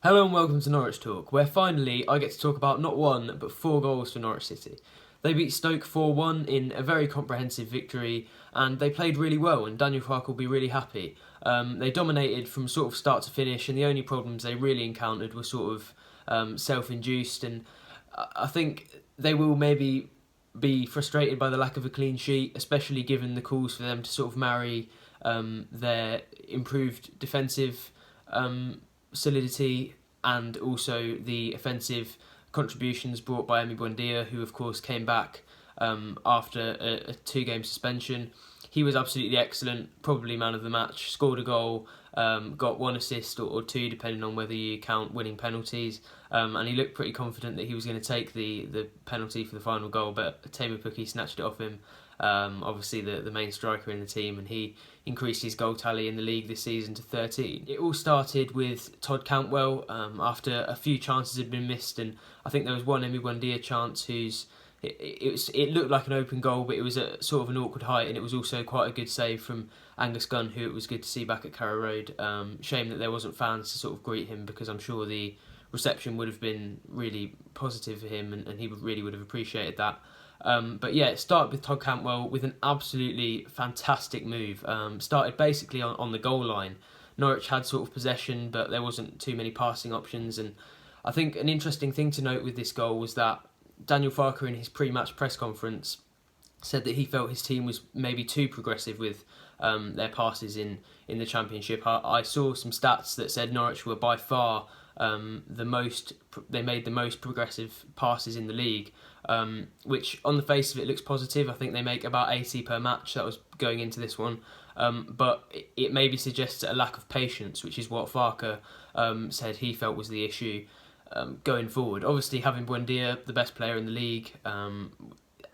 Hello and welcome to Norwich Talk, where finally I get to talk about not one, but 4 goals for Norwich City. They beat Stoke 4-1 in a very comprehensive victory, and they played really well, and Daniel Farke will be really happy. They dominated from sort of start to finish, and the only problems they really encountered were sort of self-induced, and I think they will maybe be frustrated by the lack of a clean sheet, especially given the calls for them to sort of marry their improved defensive solidity and also the offensive contributions brought by Emi Buendia, who of course came back after a 2-game suspension. He was absolutely excellent, probably man of the match, scored a goal, got 1 assist or 2 depending on whether you count winning penalties, and he looked pretty confident that he was going to take the penalty for the final goal, but Teemu Pukki snatched it off him. Obviously the main striker in the team, and he increased his goal tally in the league this season to 13. It all started with Todd Cantwell after a few chances had been missed, and I think there was one Emi Buendia chance it looked like an open goal, but it was at sort of an awkward height, and it was also quite a good save from Angus Gunn, who it was good to see back at Carrow Road. Shame that there wasn't fans to sort of greet him, because I'm sure the reception would have been really positive for him, and he really would have appreciated that. But yeah, it started with Todd Cantwell with an absolutely fantastic move. Started basically on the goal line. Norwich had sort of possession, but there wasn't too many passing options. And I think an interesting thing to note with this goal was that Daniel Farke, in his pre-match press conference, said that he felt his team was maybe too progressive with their passes in the Championship. I saw some stats that said Norwich were by far they made the most progressive passes in the league, which on the face of it looks positive. I think they make about 80 per match. That was going into this one, but it maybe suggests a lack of patience, which is what Farke said he felt was the issue going forward. Obviously, having Buendia, the best player in the league,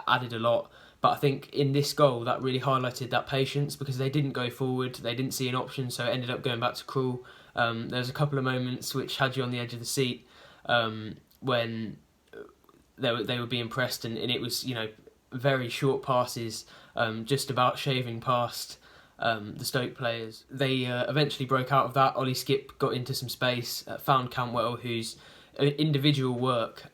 added a lot. But I think in this goal, that really highlighted that patience, because they didn't go forward, they didn't see an option, so it ended up going back to crawl. There's a couple of moments which had you on the edge of the seat when they were being pressed, and it was, very short passes, just about shaving past the Stoke players. They eventually broke out of that. Ollie Skip got into some space, found Cantwell, whose individual work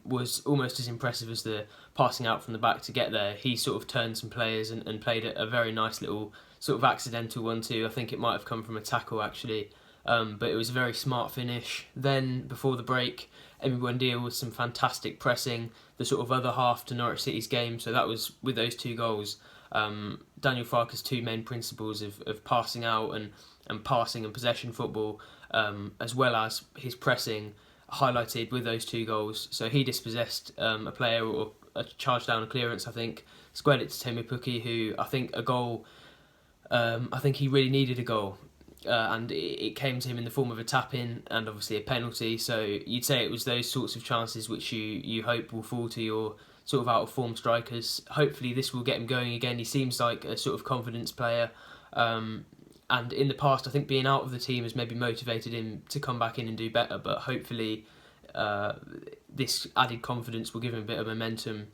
was almost as impressive as the passing out from the back to get there. He sort of turned some players and played a very nice little sort of accidental 1-2. I think it might have come from a tackle actually, but it was a very smart finish. Then before the break, Emi Buendia with some fantastic pressing, the sort of other half to Norwich City's game. So that was with those 2 goals. Daniel Farke's 2 main principles of passing out and passing and possession football, as well as his pressing, highlighted with those 2 goals. So he dispossessed a player, or a charge down a clearance, I think, squared it to Teemu Pukki, who I think I think he really needed a goal, and it came to him in the form of a tap-in and obviously a penalty. So you'd say it was those sorts of chances which you hope will fall to your sort of out-of-form strikers. Hopefully this will get him going again. He seems like a sort of confidence player, and in the past I think being out of the team has maybe motivated him to come back in and do better, but hopefully this added confidence will give him a bit of momentum,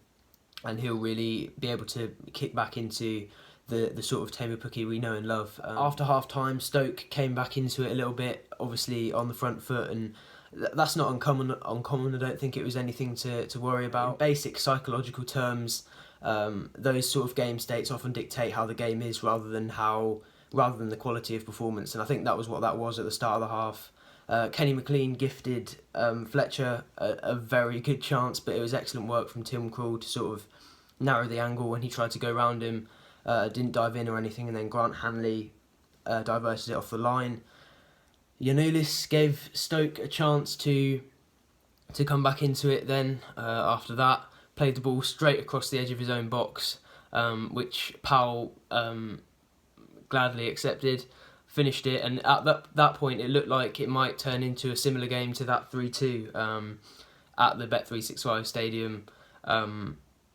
and he'll really be able to kick back into the sort of Teemu Pukki we know and love. After half-time, Stoke came back into it a little bit, obviously on the front foot, and that's not uncommon. I don't think it was anything to worry about. In basic psychological terms, those sort of game states often dictate how the game is rather than the quality of performance, and I think that was what that was at the start of the half. Kenny McLean gifted Fletcher a very good chance, but it was excellent work from Tim Krul to sort of narrow the angle when he tried to go round him. Didn't dive in or anything, and then Grant Hanley diverted it off the line. Giannoulis gave Stoke a chance to come back into it then. After that, played the ball straight across the edge of his own box, which Powell gladly accepted, finished it, and at that point it looked like it might turn into a similar game to that 3-2 at the Bet365 Stadium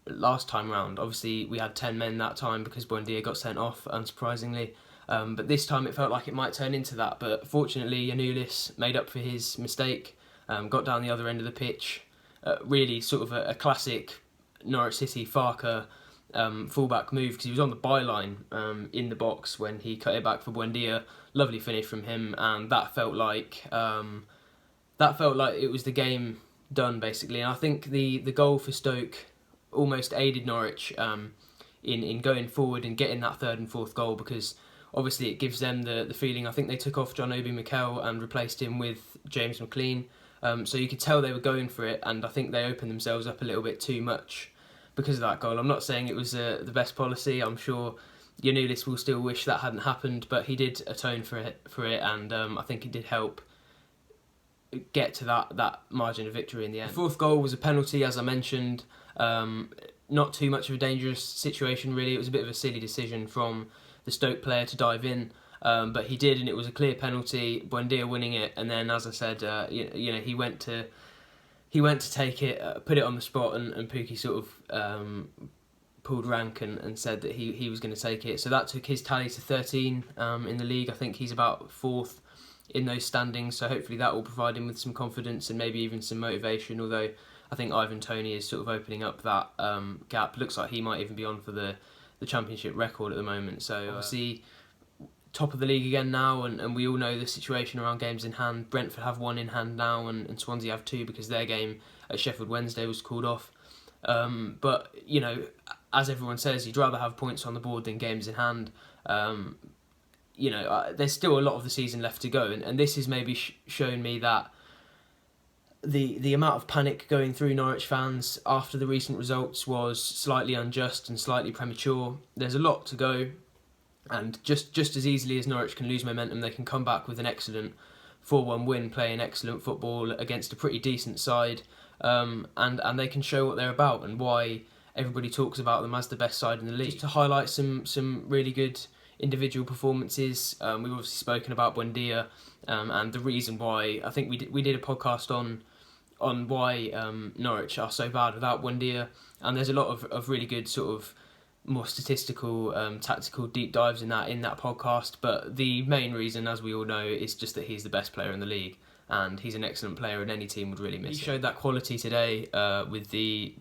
last time round. Obviously we had 10 men that time because Buendia got sent off, unsurprisingly, but this time it felt like it might turn into that, but fortunately Giannoulis made up for his mistake, got down the other end of the pitch, really sort of a classic Norwich City Farke fullback move, because he was on the byline in the box when he cut it back for Buendia. Lovely finish from him, and that felt like that felt like it was the game done, basically. And I think the goal for Stoke almost aided Norwich in going forward and getting that third and fourth goal, because obviously it gives them the feeling. I think they took off John Obi Mikel and replaced him with James McLean. So you could tell they were going for it, and I think they opened themselves up a little bit too much because of that goal. I'm not saying it was the best policy. I'm sure Giannoulis will still wish that hadn't happened, but he did atone for it, and I think it did help get to that margin of victory in the end. The fourth goal was a penalty, as I mentioned. Not too much of a dangerous situation, really. It was a bit of a silly decision from the Stoke player to dive in, but he did, and it was a clear penalty. Buendia winning it, and then, as I said, he went to take it, put it on the spot, and Pukki sort of pulled rank and said that he was going to take it. So that took his tally to 13 in the league. I think he's about fourth in those standings, so hopefully that will provide him with some confidence and maybe even some motivation, although I think Ivan Toney is sort of opening up that gap. Looks like he might even be on for the championship record at the moment. So obviously top of the league again now, and we all know the situation around games in hand. Brentford have one in hand now, and Swansea have two because their game at Sheffield Wednesday was called off. But, you know, as everyone says, you'd rather have points on the board than games in hand. There's still a lot of the season left to go, and this has maybe shown me that the amount of panic going through Norwich fans after the recent results was slightly unjust and slightly premature. There's a lot to go, and just as easily as Norwich can lose momentum, they can come back with an excellent 4-1 win, playing excellent football against a pretty decent side, and they can show what they're about and why everybody talks about them as the best side in the league. Just to highlight some really good individual performances, we've obviously spoken about Buendia, and the reason why. I think we did a podcast on why Norwich are so bad without Buendia, and there's a lot of really good sort of more statistical, tactical deep dives in that podcast. But the main reason, as we all know, is just that he's the best player in the league, and he's an excellent player, and any team would really miss him. He showed that quality today with the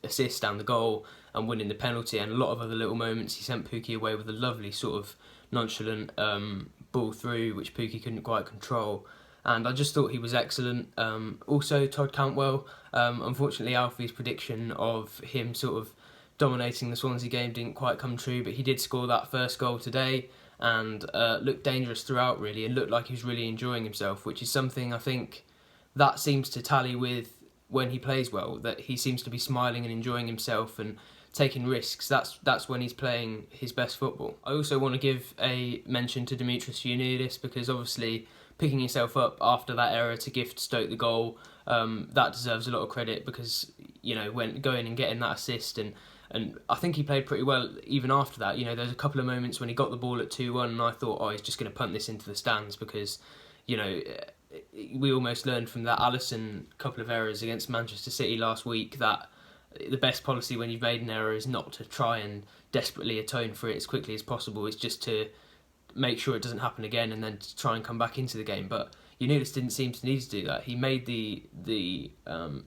assist and the goal and winning the penalty, and a lot of other little moments. He sent Pukki away with a lovely sort of nonchalant ball through, which Pukki couldn't quite control, and I just thought he was excellent. Also, Todd Cantwell, unfortunately Alfie's prediction of him sort of dominating the Swansea game didn't quite come true, but he did score that first goal today and looked dangerous throughout, really, and looked like he was really enjoying himself, which is something I think that seems to tally with when he plays well, that he seems to be smiling and enjoying himself and taking risks. That's when he's playing his best football. I also want to give a mention to Dimitris Giannoulis, because obviously picking yourself up after that error to gift Stoke the goal, that deserves a lot of credit, because, you know, when going and getting that assist, and I think he played pretty well even after that. You know, there's a couple of moments when he got the ball at 2-1 and I thought, oh, he's just going to punt this into the stands, because, you know, we almost learned from that Alisson couple of errors against Manchester City last week that the best policy when you've made an error is not to try and desperately atone for it as quickly as possible. It's just to make sure it doesn't happen again and then to try and come back into the game. But Giannoulis didn't seem to need to do that. He made the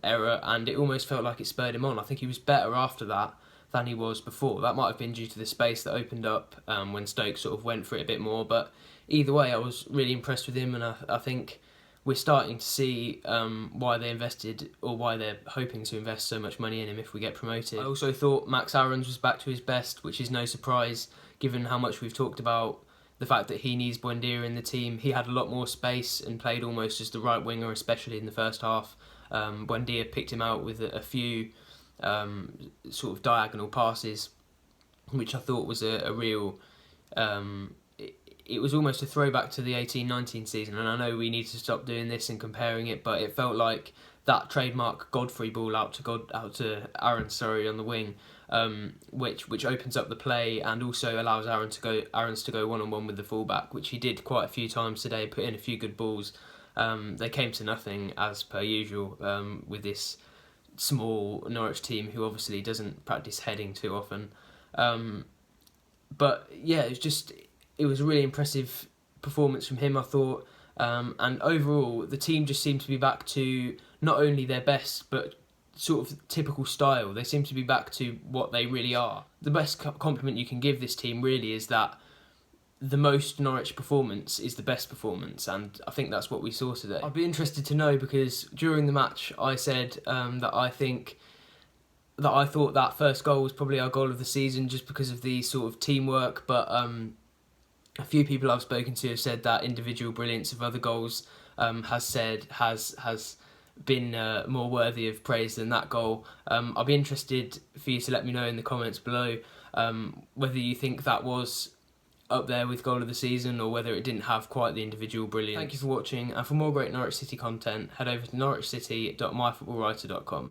error, and it almost felt like it spurred him on. I think he was better after that than he was before. That might have been due to the space that opened up when Stoke sort of went for it a bit more. But either way, I was really impressed with him, and I think we're starting to see why they invested, or why they're hoping to invest so much money in him if we get promoted. I also thought Max Aarons was back to his best, which is no surprise given how much we've talked about the fact that he needs Buendia in the team. He had a lot more space and played almost as the right winger, especially in the first half. Buendia picked him out with a few sort of diagonal passes, which I thought was a real... It was almost a throwback to the 18-19 season, and I know we need to stop doing this and comparing it, but it felt like that trademark Godfrey ball out to Aarons on the wing, which opens up the play and also allows Aarons to go one-on-one with the fullback, which he did quite a few times today, put in a few good balls. They came to nothing, as per usual, with this small Norwich team who obviously doesn't practice heading too often. But yeah, it was a really impressive performance from him, I thought. And overall, the team just seemed to be back to not only their best, but sort of typical style. They seem to be back to what they really are. The best compliment you can give this team really is that the most Norwich performance is the best performance, and I think that's what we saw today. I'd be interested to know, because during the match I said that I thought that first goal was probably our goal of the season, just because of the sort of teamwork, but a few people I've spoken to have said that individual brilliance of other goals has been more worthy of praise than that goal. I'll be interested for you to let me know in the comments below whether you think that was up there with goal of the season, or whether it didn't have quite the individual brilliance. Thank you for watching, and for more great Norwich City content, head over to norwichcity.myfootballwriter.com.